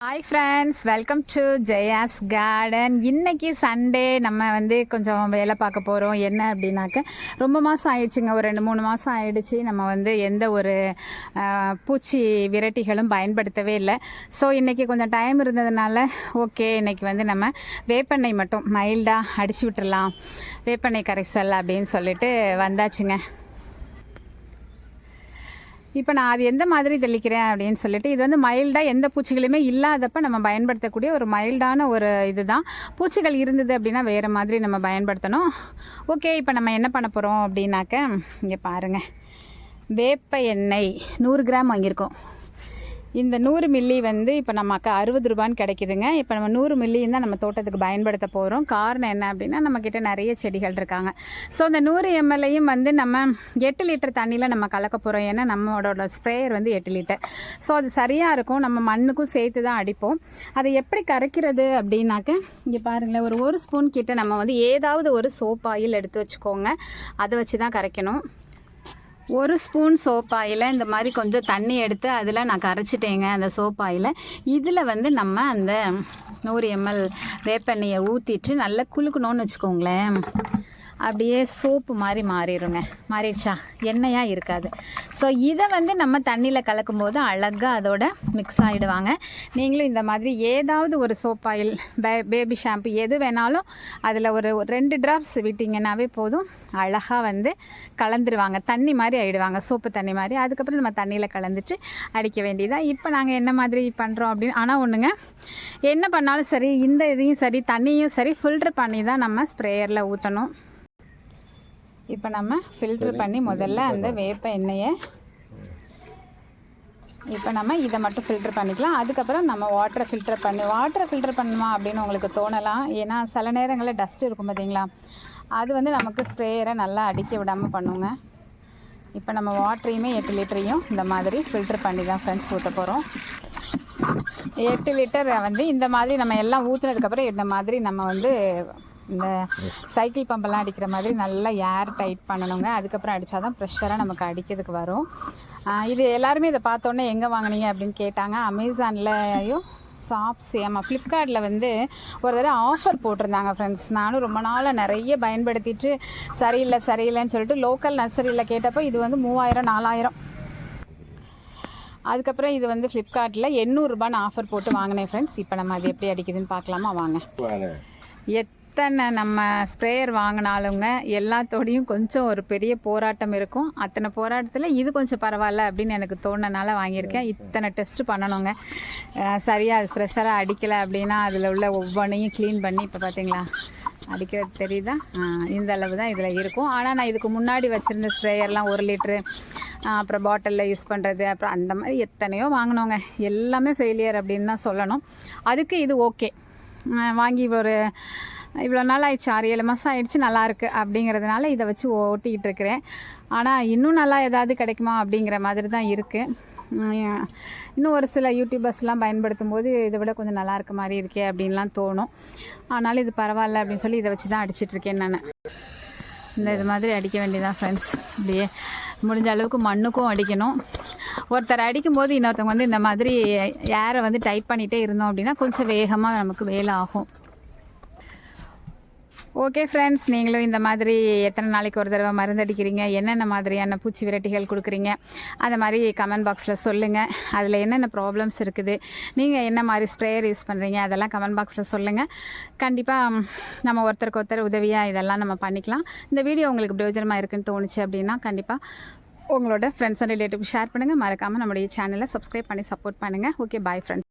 Hi friends, welcome to Jaya's garden. இன்றைக்கி Sunday நம்ம கொஞ்சம் வேலை பார்க்க போகிறோம். என்ன அப்படின்னாக்க, ரொம்ப மாதம் ஆயிடுச்சுங்க, ஒரு 2-3 மாதம் ஆயிடுச்சு நம்ம எந்த ஒரு பூச்சி விரட்டிகளும் பயன்படுத்தவே இல்லை. ஸோ இன்றைக்கி கொஞ்சம் டைம் இருந்ததுனால ஓகே, இன்றைக்கி நம்ம வேப்பெண்ணெய் மட்டும் மைல்டாக அடித்து விட்டுடலாம், வேப்பெண்ணெய் கரைசல் அப்படின்னு சொல்லிட்டு வந்தாச்சுங்க. இப்போ நான் அது எந்த மாதிரி தெளிக்கிறேன் அப்படின்னு சொல்லிட்டு, இது மைல்டாக எந்த பூச்சிகளுமே இல்லாதப்ப நம்ம பயன்படுத்தக்கூடிய ஒரு மைல்டான ஒரு இதுதான். பூச்சிகள் இருந்தது அப்படின்னா வேறு மாதிரி நம்ம பயன்படுத்தணும். ஓகே, இப்போ நம்ம என்ன பண்ண போகிறோம் அப்படின்னாக்க, இங்கே பாருங்கள், வேப்ப எண்ணெய் 100 கிராம் வாங்கியிருக்கோம். இந்த 100 மில்லி இப்போ நமக்கு 60 ரூபான்னு கிடைக்குதுங்க. இப்போ நம்ம 100 மில்லியும் தான் நம்ம தோட்டத்துக்கு பயன்படுத்த போகிறோம். காரணம் என்ன அப்படின்னா, நம்மக்கிட்ட நிறைய செடிகள் இருக்காங்க. ஸோ அந்த 100 எம்எல்லையும் நம்ம 8 லிட்டர் தண்ணியில் நம்ம கலக்க போகிறோம். ஏன்னா நம்மளோட ஸ்ப்ரேயர் 8 லிட்டர். ஸோ அது சரியாக இருக்கும். நம்ம மண்ணுக்கும் சேர்த்து தான் அடிப்போம். அதை எப்படி கரைக்கிறது அப்படின்னாக்க, இங்கே பாருங்களேன், ஒரு ஸ்பூன் கிட்ட நம்ம ஏதாவது ஒரு சோப் ஆயில் எடுத்து வச்சுக்கோங்க. அதை வச்சு தான் கரைக்கணும். 1 ஸ்பூன் சோப் ஆயில் இந்த மாதிரி கொஞ்சம் தண்ணி எடுத்து அதில் நான் கரைச்சிட்டேங்க. அந்த சோப் ஆயில் இதில் நம்ம அந்த 100 ml வேப்பெண்ணெயை ஊற்றிட்டு நல்லா குலுக்கணும்னு வச்சுக்கோங்களேன். அப்படியே சோப்பு மாதிரி மாறிடுச்சா, எண்ணெயாக இருக்காது. ஸோ இதை நம்ம தண்ணியில் கலக்கும்போது அழகாக அதோட மிக்ஸ் ஆகிடுவாங்க. நீங்களும் இந்த மாதிரி ஏதாவது ஒரு சோப் ஆயில், பேபி ஷாம்பு எது வேணாலும் அதில் ஒரு 2 ட்ராப்ஸ் விட்டிங்கன்னாவே போதும். அழகாக கலந்துருவாங்க, தண்ணி மாதிரி ஆகிடுவாங்க, சோப்பு தண்ணி மாதிரி. அதுக்கப்புறம் நம்ம தண்ணியில் கலந்துட்டு அடிக்க வேண்டியதான். இப்போ நாங்கள் என்ன மாதிரி பண்ணுறோம் அப்படின்னு, ஆனால் ஒன்றுங்க, என்ன பண்ணாலும் சரி, இந்த இதையும் சரி, தண்ணியும் சரி, ஃபில்ட்ரு பண்ணி தான் நம்ம ஸ்ப்ரேயரில் ஊற்றணும். இப்போ நம்ம ஃபில்ட்ரு பண்ணி முதல்ல அந்த வேப்ப எண்ணெயை இப்போ நம்ம இதை மட்டும் ஃபில்ட்ரு பண்ணிக்கலாம். அதுக்கப்புறம் நம்ம வாட்டரை ஃபில்ட்ரு பண்ணணுமா அப்படின்னு உங்களுக்கு தோணலாம். ஏன்னா சில நேரங்களில் டஸ்ட் இருக்கும் பார்த்தீங்களா, அது நமக்கு ஸ்ப்ரேயரை நல்லா அடிக்க விடாமல் பண்ணுங்க. இப்போ நம்ம வாட்டரையுமே 8 லிட்டரையும் இந்த மாதிரி ஃபில்ட்ரு பண்ணி தான் ஃப்ரெண்ட்ஸ் ஊற்ற போகிறோம். 8 லிட்டர் இந்த மாதிரி நம்ம எல்லாம் ஊற்றுனதுக்கப்புறம் இந்த மாதிரி நம்ம இந்த சைக்கிள் பம்பெல்லாம் அடிக்கிற மாதிரி நல்லா ஏர் டைட் பண்ணணுங்க. அதுக்கப்புறம் அடித்தா தான் ப்ரெஷராக நமக்கு அடிக்கிறதுக்கு வரும். இது எல்லாருமே இதை பார்த்தோன்னே எங்கே வாங்கினீங்க அப்படின்னு கேட்டாங்க. அமேசான்லேயும் ஷாப்ஸ், ஆமாம், ஃப்ளிப்கார்ட்டில் ஒரு தடவை ஆஃபர் போட்டிருந்தாங்க ஃப்ரெண்ட்ஸ். நானும் ரொம்ப நாளாக நிறைய பயன்படுத்திட்டு சரியில்லைன்னு சொல்லிட்டு லோக்கல் நர்சரியில் கேட்டப்போ இது 3000-4000. அதுக்கப்புறம் இது ஃப்ளிப்கார்ட்டில் 800 ரூபான்னு ஆஃபர் போட்டு வாங்கினேன் ஃப்ரெண்ட்ஸ். இப்போ நம்ம அது எப்படி அடிக்குதுன்னு பார்க்கலாமா, வாங்க. எத்தனை நம்ம ஸ்ப்ரேயர் வாங்கினாலுங்க எல்லாத்தோடையும் கொஞ்சம் ஒரு பெரிய போராட்டம் இருக்கும். அத்தனை போராட்டத்தில் இது கொஞ்சம் பரவாயில்ல அப்படின்னு எனக்கு தோணுனால வாங்கியிருக்கேன். இத்தனை டெஸ்ட் பண்ணணுங்க, சரியாக அது ப்ரெஷராக அடிக்கலை அப்படின்னா அதில் உள்ள ஒவ்வொன்றையும் க்ளீன் பண்ணி, இப்போ பார்த்தீங்களா அடிக்கிறது தெரியுதா, இந்த அளவு தான் இதில் இருக்கும். ஆனால் நான் இதுக்கு முன்னாடி வச்சுருந்த ஸ்ப்ரேயர்லாம் 1 லிட்ரு, அப்புறம் பாட்டிலில் யூஸ் பண்ணுறது, அப்புறம் அந்த மாதிரி எத்தனையோ வாங்கினோங்க. எல்லாமே ஃபெயிலியர் அப்படின்னு தான் சொல்லணும். அதுக்கு இது ஓகே, வாங்கி இவ்வளோ நாள் ஆயிடுச்சு, 6-7 மாதம் ஆயிடுச்சு, நல்லாயிருக்கு அப்படிங்கிறதுனால இதை வச்சு ஓட்டிக்கிட்டு இருக்கிறேன். ஆனால் இன்னும் நல்லா ஏதாவது கிடைக்குமா அப்படிங்கிற மாதிரி தான் இருக்குது. இன்னும் ஒரு சில யூடியூபர்ஸ்லாம் பயன்படுத்தும் போது இதை விட கொஞ்சம் நல்லா இருக்க மாதிரி இருக்கே அப்படின்லாம் தோணும். ஆனாலும் இது பரவாயில்ல அப்படின்னு சொல்லி இதை வச்சு தான் அடிச்சிட்ருக்கேன் நான். இது மாதிரி அடிக்க வேண்டியதான் ஃப்ரெண்ட்ஸ். இப்படியே முடிஞ்ச அளவுக்கு மண்ணுக்கும் அடிக்கணும். ஒருத்தர் அடிக்கும்போது இன்னொருத்தவங்க இந்த மாதிரி ஏரை டைட் பண்ணிகிட்டே இருந்தோம் அப்படின்னா கொஞ்சம் வேகமாக நமக்கு வேலை ஆகும். ஓகே ஃப்ரெண்ட்ஸ், நீங்களும் இந்த மாதிரி எத்தனை நாளைக்கு ஒரு தடவை மருந்தடிக்கிறீங்க, என்னென்ன மாதிரியான பூச்சி விரட்டிகள் கொடுக்குறீங்க, அந்த மாதிரி கமெண்ட் பாக்ஸில் சொல்லுங்கள். அதில் என்னென்ன ப்ராப்ளம்ஸ் இருக்குது, நீங்கள் என்ன மாதிரி ஸ்ப்ரேயர் யூஸ் பண்ணுறீங்க, அதெல்லாம் கமெண்ட் பாக்ஸில் சொல்லுங்கள். கண்டிப்பாக நம்ம ஒருத்தருக்கு ஒருத்தர் உதவியாக இதெல்லாம் நம்ம பண்ணிக்கலாம். இந்த வீடியோ உங்களுக்கு பிரயோஜனமாக இருக்குன்னு தோணுச்சு அப்படின்னா கண்டிப்பாக உங்களோட ஃப்ரெண்ட்ஸ் அண்ட் ரிலேட்டிவ் ஷேர் பண்ணுங்கள். மறக்காமல் நம்முடைய சேனலை சப்ஸ்கிரைப் பண்ணி சப்போர்ட் பண்ணுங்கள். Okay, bye friends.